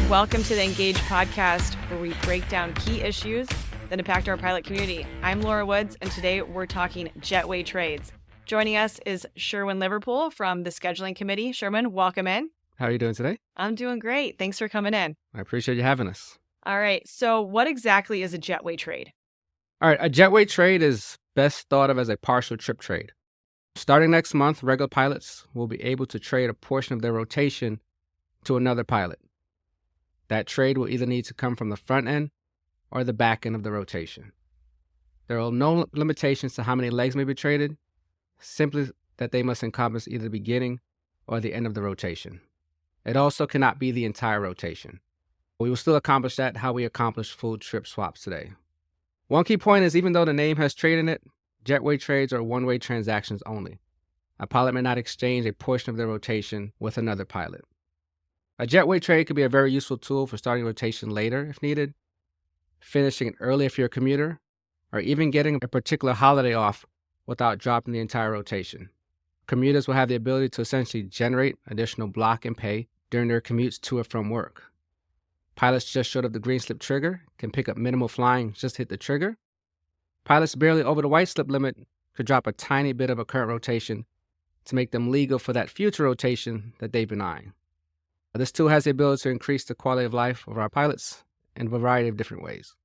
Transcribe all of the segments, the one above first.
Welcome to the Engage podcast, where we break down key issues that impact our pilot community. I'm Laura Woods, and today we're talking Jetway Trades. Joining us is Sherwin Liverpool from the Scheduling Committee. Sherwin, welcome in. How are you doing today? I'm doing great. Thanks for coming in. I appreciate you having us. All right. So what exactly is a jetway trade? All right, a jetway trade is best thought of as a partial trip trade. Starting next month, regular pilots will be able to trade a portion of their rotation to another pilot. That trade will either need to come from the front end or the back end of the rotation. There are no limitations to how many legs may be traded, simply that they must encompass either the beginning or the end of the rotation. It also cannot be the entire rotation. We will still accomplish that how we accomplish full trip swaps today. One key point is, even though the name has trade in it, jetway trades are one-way transactions only. A pilot may not exchange a portion of their rotation with another pilot. A jetway trade could be a very useful tool for starting rotation later if needed, finishing it early if you're a commuter, or even getting a particular holiday off without dropping the entire rotation. Commuters will have the ability to essentially generate additional block and pay during their commutes to or from work. Pilots just short of the green slip trigger can pick up minimal flying, just hit the trigger. Pilots barely over the white slip limit could drop a tiny bit of a current rotation to make them legal for that future rotation that they've been eyeing. This tool has the ability to increase the quality of life of our pilots in a variety of different ways.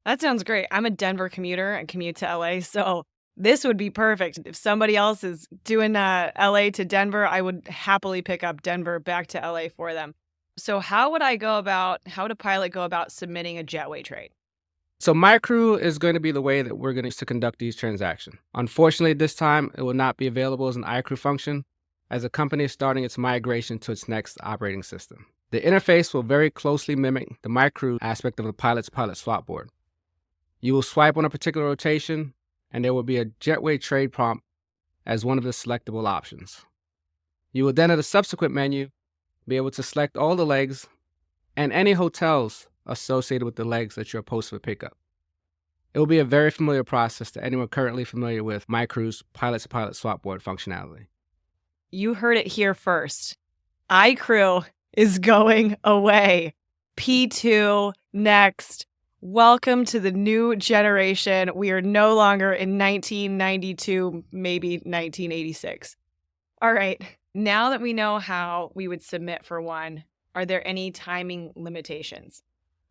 That sounds great. I'm a Denver commuter and commute to LA, so this would be perfect. If somebody else is doing LA to Denver, I would happily pick up Denver back to LA for them. So how would a pilot go about submitting a jetway trade? So my crew is going to be the way that we're going to conduct these transactions. Unfortunately, this time it will not be available as an iCrew function, as the company is starting its migration to its next operating system. The interface will very closely mimic the MyCrew aspect of the pilot's pilot swap board. You will swipe on a particular rotation, and there will be a jetway trade prompt as one of the selectable options. You will then, at a subsequent menu, be able to select all the legs and any hotels associated with the legs that you're opposed to a pickup. It will be a very familiar process to anyone currently familiar with MyCrew's pilot-to-pilot swap board functionality. You heard it here first. iCrew is going away. P2 next. Welcome to the new generation. We are no longer in 1992, maybe 1986. All right. Now that we know how we would submit for one, are there any timing limitations?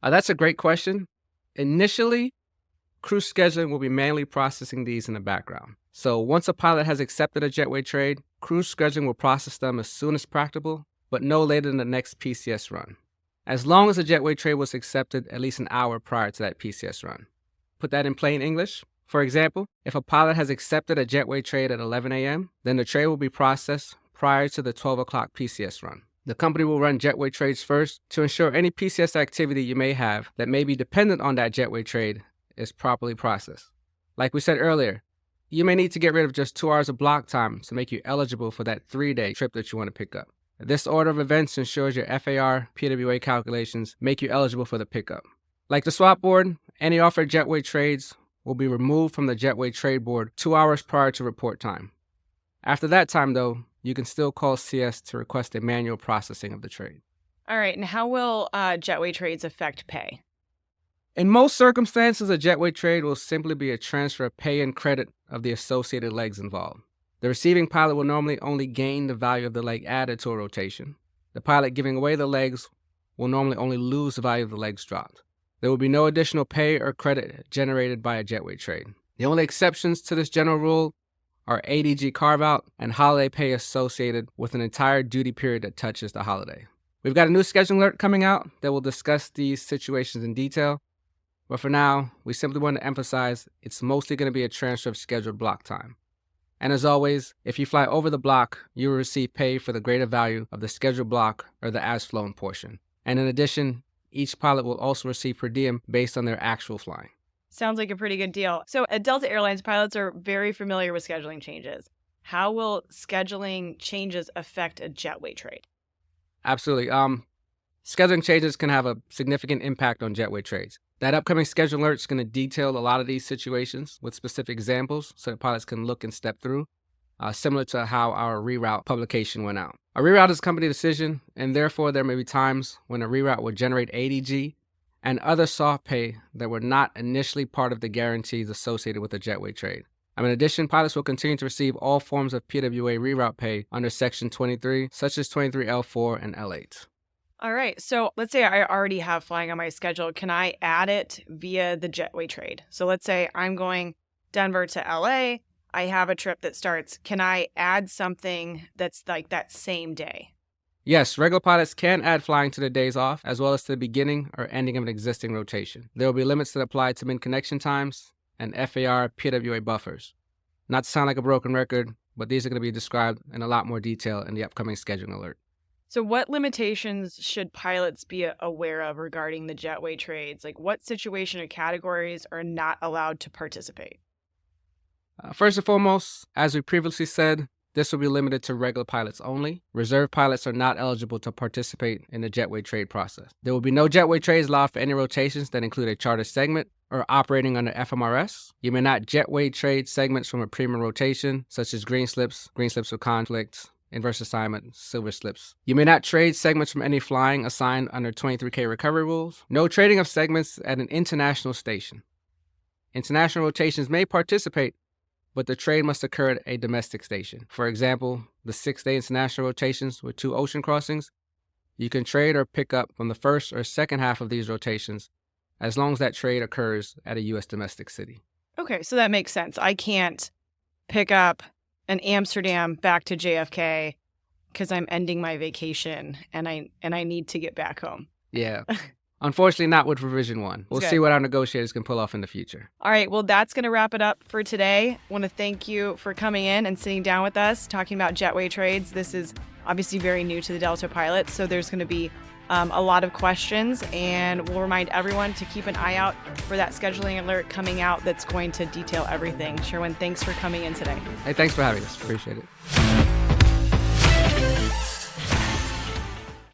That's a great question. Initially, crew scheduling will be manually processing these in the background. So once a pilot has accepted a jetway trade, crew scheduling will process them as soon as practicable, but no later than the next PCS run, as long as the jetway trade was accepted at least an hour prior to that PCS run. Put that in plain English. For example, if a pilot has accepted a jetway trade at 11 a.m., then the trade will be processed prior to the 12 o'clock PCS run. The company will run jetway trades first to ensure any PCS activity you may have that may be dependent on that jetway trade is properly processed. Like we said earlier, you may need to get rid of just 2 hours of block time to make you eligible for that 3-day trip that you want to pick up. This order of events ensures your FAR, PWA calculations make you eligible for the pickup. Like the swap board, any offered jetway trades will be removed from the jetway trade board 2 hours prior to report time. After that time, though, you can still call CS to request a manual processing of the trade. All right. And how will jetway trades affect pay? In most circumstances, a jetway trade will simply be a transfer of pay and credit of the associated legs involved. The receiving pilot will normally only gain the value of the leg added to a rotation. The pilot giving away the legs will normally only lose the value of the legs dropped. There will be no additional pay or credit generated by a jetway trade. The only exceptions to this general rule are ADG carve-out and holiday pay associated with an entire duty period that touches the holiday. We've got a new scheduling alert coming out that will discuss these situations in detail, but for now, we simply want to emphasize it's mostly going to be a transfer of scheduled block time. And as always, if you fly over the block, you will receive pay for the greater value of the scheduled block or the as-flown portion. And in addition, each pilot will also receive per diem based on their actual flying. Sounds like a pretty good deal. So at Delta Airlines, pilots are very familiar with scheduling changes. How will scheduling changes affect a jetway trade? Absolutely. Scheduling changes can have a significant impact on jetway trades. That upcoming schedule alert is going to detail a lot of these situations with specific examples so that pilots can look and step through. similar to how our reroute publication went out. A reroute is a company decision, and therefore there may be times when a reroute will generate ADG and other soft pay that were not initially part of the guarantees associated with a Jetway trade. In addition, pilots will continue to receive all forms of PWA reroute pay under Section 23, such as 23L4 and L8. All right. So let's say I already have flying on my schedule. Can I add it via the Jetway trade? So let's say I'm going Denver to LA. I have a trip that starts. Can I add something that's like that same day? Yes, regular pilots can add flying to their days off, as well as to the beginning or ending of an existing rotation. There will be limits that apply to min-connection times and FAR PWA buffers. Not to sound like a broken record, but these are going to be described in a lot more detail in the upcoming scheduling alert. So what limitations should pilots be aware of regarding the Jetway trades? Like what situation or categories are not allowed to participate? First and foremost, as we previously said, this will be limited to regular pilots only. Reserve pilots are not eligible to participate in the Jetway trade process. There will be no Jetway trades allowed for any rotations that include a charter segment or operating under FMRS. You may not Jetway trade segments from a premium rotation, such as green slips with conflict, inverse assignment, silver slips. You may not trade segments from any flying assigned under 23K recovery rules. No trading of segments at an international station. International rotations may participate, but the trade must occur at a domestic station. For example, the 6-day international rotations with 2 ocean crossings, you can trade or pick up from the first or second half of these rotations as long as that trade occurs at a U.S. domestic city. Okay, so that makes sense. I can't pick up an Amsterdam back to JFK because I'm ending my vacation and I need to get back home. Yeah. Unfortunately, not with Revision 1. We'll see what our negotiators can pull off in the future. All right. Well, that's going to wrap it up for today. I want to thank you for coming in and sitting down with us, talking about Jetway trades. This is obviously very new to the Delta pilots, so there's going to be a lot of questions, and we'll remind everyone to keep an eye out for that scheduling alert coming out that's going to detail everything. Sherwin, thanks for coming in today. Hey, thanks for having us. Appreciate it.